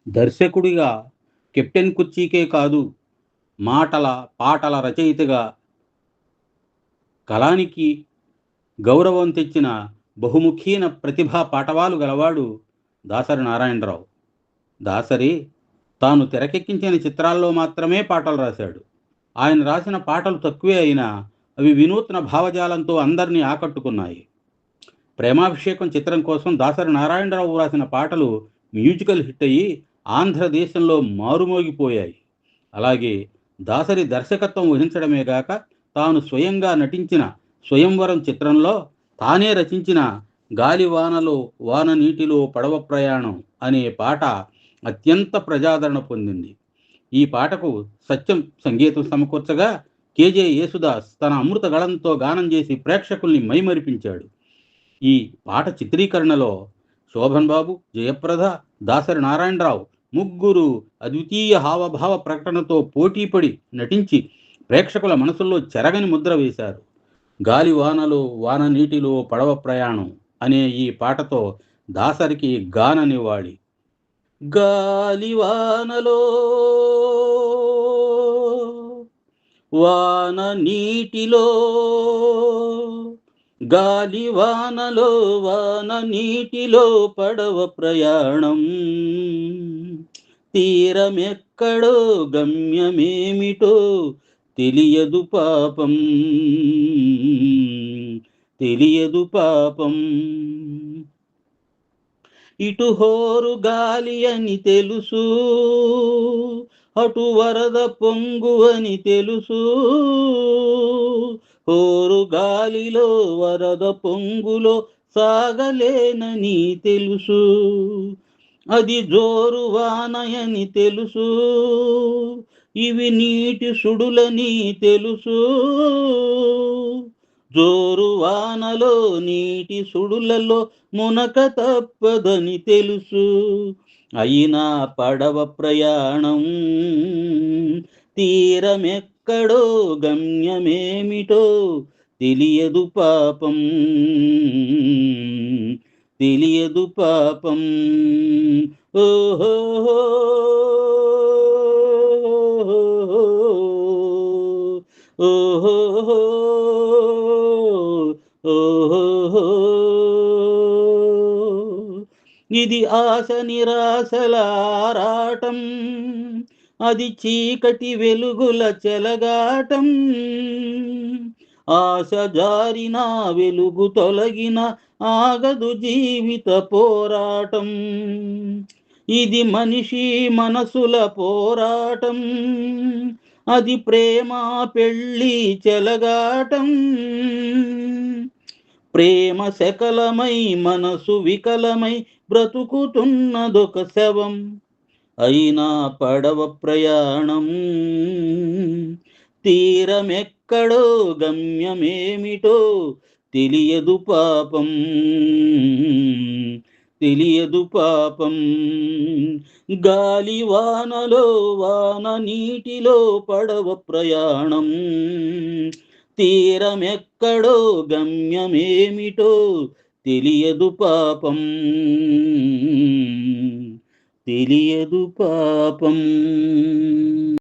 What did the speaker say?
దర్శకుడిగా 'కెప్టెన్ కుర్చీకే' కాదు, మాటల, పాటల రచయితగా కళానికి గౌరవం తెచ్చిన బహుముఖీన ప్రతిభా పాటవాలు గలవాడు దాసరి నారాయణరావు. దాసరి తాను తెరకెక్కించిన చిత్రాల్లో మాత్రమే పాటలు రాశాడు. ఆయన రాసిన పాటలు తక్కువే అయినా అవి వినూత్న భావజాలంతో అందరినీ ఆకట్టుకున్నాయి. 'ప్రేమాభిషేకం' చిత్రం కోసం దాసరి నారాయణరావు రాసిన పాటలు మ్యూజికల్ హిట్ అయ్యి ఆంధ్రదేశంలో మారుమోగిపోయాయి. అలాగే దాసరి దర్శకత్వం వహించడమే గాక తాను స్వయంగా నటించిన 'స్వయంవరం' చిత్రంలో తానే రచించిన 'గాలివానలో వాన నీటిలో పడవ ప్రయాణం' అనే పాట అత్యంత ప్రజాదరణ పొందింది. ఈ పాటకు సత్యం సంగీతం సమకూర్చగా కెజె యేసుదాస్ తన అమృత గళంతో గానం చేసి ప్రేక్షకుల్ని మైమరిపించాడు. ఈ పాట చిత్రీకరణలో శోభన్ బాబు, జయప్రద, దాసరి నారాయణరావు ముగ్గురు అద్వితీయ హావభావ ప్రకటనతో పోటీపడి నటించి ప్రేక్షకుల మనసుల్లో చెరగని ముద్ర వేశారు. 'గాలివానలో వాన నీటిలో పడవ ప్రయాణం' అనే ఈ పాటతో దాసరికి గాన నివాళి. గాలివానలో వాన నీటిలో, గాలివానలో వాన నీటిలో పడవ ప్రయాణం, తీరమెక్కడో గమ్యమేమిటో తెలియదు పాపం, తెలియదు పాపం. ఇటు హోరు గాలి అని తెలుసు, అటు వరద పొంగు అని తెలుసు, హోరు గాలిలో వరద పొంగులో సాగలేనని తెలుసు, అది జోరు వానయని తెలుసు, ఇవి నీటి సుడులని తెలుసు, జోరు వానలో నీటి సుడులలో మునక తప్పదని తెలుసు, అయినా పడవ ప్రయాణం, తీరమెక్కడో గమ్యమేమిటో తెలియదు పాపం, తెలియదు పాపం. ఓహో ఓహో ఓహో, ఇది ఆశ నిరాశల ఆరాటం, అది చీకటి వెలుగుల చెలగాటం, ఆశ జారిన వెలుగు తొలగిన ఆగదు జీవిత పోరాటం, ఇది మనిషి మనసుల పోరాటం, అది ప్రేమ పెళ్ళి చెలగాటం, ప్రేమ శకలమై మనసు వికలమై బ్రతుకుతున్నదొక శవం, అయినా పడవ ప్రయాణం, తీరమెక్కడో గమ్యమేమిటో తెలియదు పాపం, తెలియదు పాపం. గాలివానలో వాన నీటిలో పడవ ప్రయాణం, తీరమెక్కడో గమ్యమేమిటో తెలియదు పాపం, తెలియదు పాపం.